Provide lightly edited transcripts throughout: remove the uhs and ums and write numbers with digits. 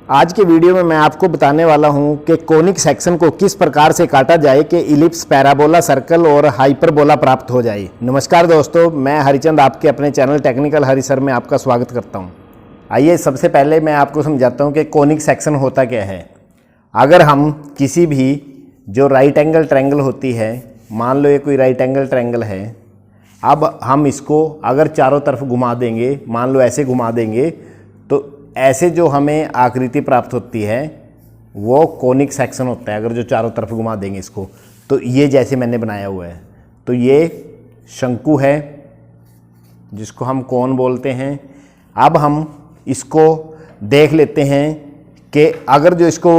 आज के वीडियो में मैं आपको बताने वाला हूं कि कोनिक सेक्शन को किस प्रकार से काटा जाए कि इलिप्स, पैराबोला, सर्कल और हाइपरबोला प्राप्त हो जाए। नमस्कार दोस्तों, मैं हरिचंद आपके अपने चैनल टेक्निकल हरि सर में आपका स्वागत करता हूं। आइए सबसे पहले मैं आपको समझाता हूं कि कोनिक सेक्शन होता क्या है। अगर हम किसी भी जो राइट एंगल ट्रायंगल होती है, मान लो ये कोई राइट एंगल ट्रायंगल है, अब हम इसको अगर चारों तरफ घुमा देंगे, मान लो ऐसे घुमा देंगे, तो ऐसे जो हमें आकृति प्राप्त होती है वो कोनिक सेक्शन होता है। अगर जो चारों तरफ घुमा देंगे इसको, तो ये जैसे मैंने बनाया हुआ है, तो ये शंकु है जिसको हम कोन बोलते हैं। अब हम इसको देख लेते हैं कि अगर जो इसको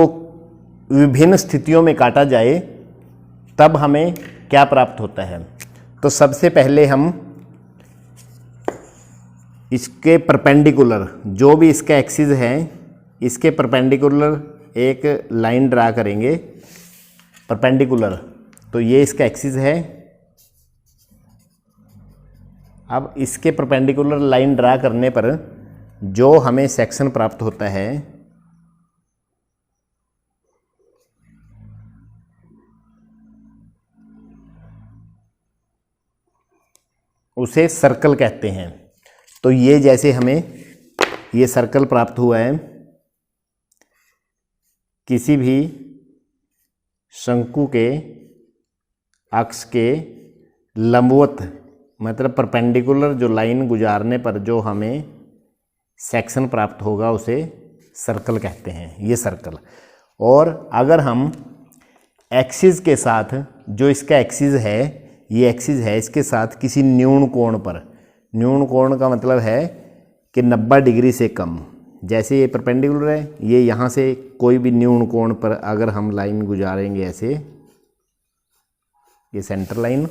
विभिन्न स्थितियों में काटा जाए तब हमें क्या प्राप्त होता है। तो सबसे पहले हम इसके परपेंडिकुलर, जो भी इसका एक्सिस है, इसके परपेंडिकुलर एक लाइन ड्रा करेंगे परपेंडिकुलर। तो ये इसका एक्सिस है। अब इसके परपेंडिकुलर लाइन ड्रा करने पर जो हमें सेक्शन प्राप्त होता है उसे सर्कल कहते हैं। तो ये जैसे हमें ये सर्कल प्राप्त हुआ है, किसी भी शंकु के अक्ष के लंबवत, मतलब परपेंडिकुलर जो लाइन गुजारने पर जो हमें सेक्शन प्राप्त होगा उसे सर्कल कहते हैं, ये सर्कल। और अगर हम एक्सिस के साथ, जो इसका एक्सिस है, ये एक्सिस है, इसके साथ किसी न्यून कोण पर, न्यून कोण का मतलब है कि 90 डिग्री से कम, जैसे ये परपेंडिकुलर है, ये यहाँ से कोई भी न्यून कोण पर अगर हम लाइन गुजारेंगे ऐसे, ये सेंटर लाइन,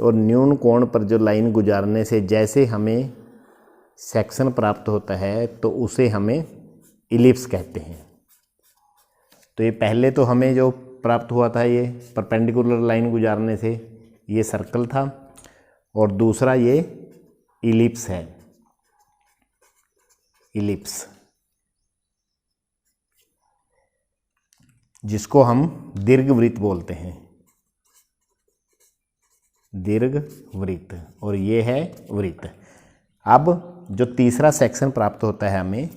और न्यून कोण पर जो लाइन गुजारने से जैसे हमें सेक्शन प्राप्त होता है तो उसे हमें इलिप्स कहते हैं। तो ये पहले तो हमें जो प्राप्त हुआ था ये परपेंडिकुलर लाइन गुजारने से, ये सर्कल था, और दूसरा ये इलिप्स है, इलिप्स, जिसको हम दीर्घवृत्त बोलते हैं, दीर्घवृत्त, और ये है वृत्त। अब जो तीसरा सेक्शन प्राप्त होता है हमें,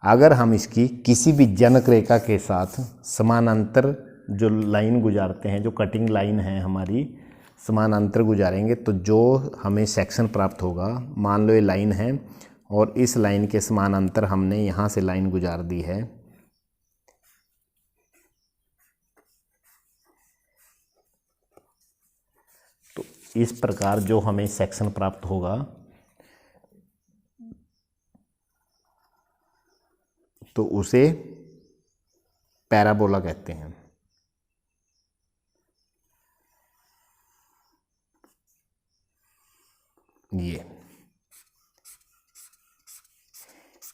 अगर हम इसकी किसी भी जनक रेखा के साथ समानांतर जो लाइन गुजारते हैं, जो कटिंग लाइन है हमारी, समानांतर गुजारेंगे तो जो हमें सेक्शन प्राप्त होगा, मान लो ये लाइन है और इस लाइन के समानांतर हमने यहाँ से लाइन गुजार दी है, तो इस प्रकार जो हमें सेक्शन प्राप्त होगा तो उसे पैराबोला कहते हैं।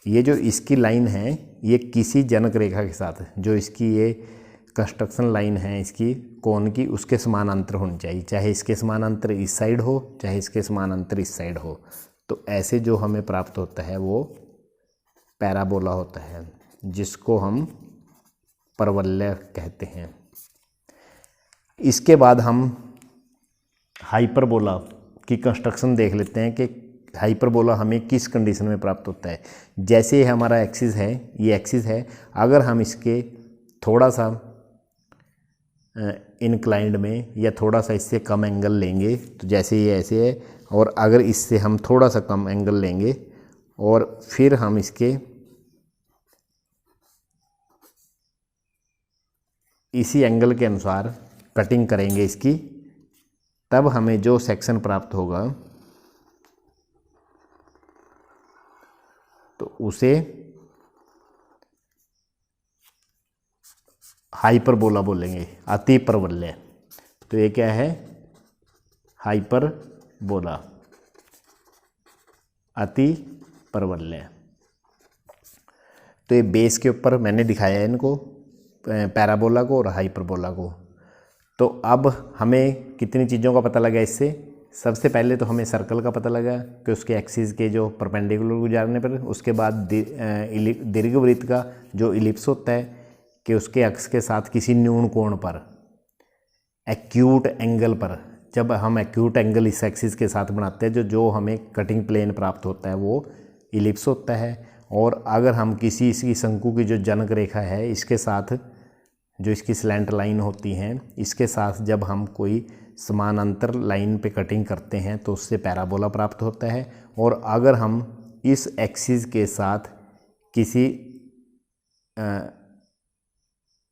ये जो इसकी लाइन है, ये किसी जनक रेखा के साथ, जो इसकी ये कंस्ट्रक्शन लाइन है इसकी कोण की, उसके समानांतर होनी चाहिए, चाहे इसके समानांतर इस साइड हो, चाहे इसके समानांतर इस साइड हो। तो ऐसे जो हमें प्राप्त होता है वो पैराबोला होता है, जिसको हम परवलय कहते हैं। इसके बाद हम हाइपरबोला की कंस्ट्रक्शन देख लेते हैं कि हाइपरबोला हमें किस कंडीशन में प्राप्त होता है। जैसे हमारा एक्सिस है, ये एक्सिस है, अगर हम इसके थोड़ा सा इंक्लाइंड में या थोड़ा सा इससे कम एंगल लेंगे, तो जैसे ये ऐसे है, और अगर इससे हम थोड़ा सा कम एंगल लेंगे और फिर हम इसके इसी एंगल के अनुसार कटिंग करेंगे इसकी, तब हमें जो सेक्शन प्राप्त होगा तो उसे हाइपरबोला बोलेंगे, अति परवलय। तो ये क्या है? हाइपरबोला, अति परवलय। तो ये बेस के ऊपर मैंने दिखाया है इनको, पैराबोला को और हाइपरबोला को। तो अब हमें कितनी चीज़ों का पता लगा इससे, सबसे पहले तो हमें सर्कल का पता लगा कि उसके एक्सिस के जो परपेंडिकुलर गुजारने पर, उसके बाद दीर्घवृत्त का जो इलिप्स होता है कि उसके अक्ष के साथ किसी न्यून कोण पर, एक्यूट एंगल पर, जब हम एक्यूट एंगल इस एक्सिस के साथ बनाते हैं जो हमें कटिंग प्लेन प्राप्त होता है वो इलिप्स होता है। और अगर हम किसी इसकी शंकु की जो जनक रेखा है इसके साथ, जो इसकी स्लैंट लाइन होती हैं, इसके साथ जब हम कोई समानांतर लाइन पे कटिंग करते हैं तो उससे पैराबोला प्राप्त होता है। और अगर हम इस एक्सिस के साथ किसी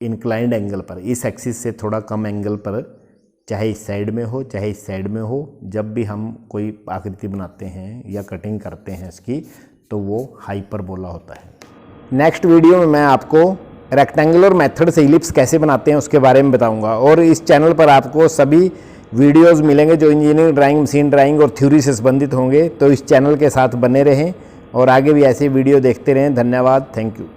इंक्लाइंड एंगल पर, इस एक्सिस से थोड़ा कम एंगल पर, चाहे इस साइड में हो चाहे इस साइड में हो, जब भी हम कोई आकृति बनाते हैं या कटिंग करते हैं इसकी, तो वो हाइपरबोला होता है। नेक्स्ट वीडियो में मैं आपको रेक्टेंगुलर मेथड से इलिप्स कैसे बनाते हैं उसके बारे में बताऊंगा। और इस चैनल पर आपको सभी वीडियोस मिलेंगे जो इंजीनियरिंग ड्राइंग, मशीन ड्राइंग और थ्योरी से संबंधित होंगे। तो इस चैनल के साथ बने रहें और आगे भी ऐसे वीडियो देखते रहें। धन्यवाद, थैंक यू।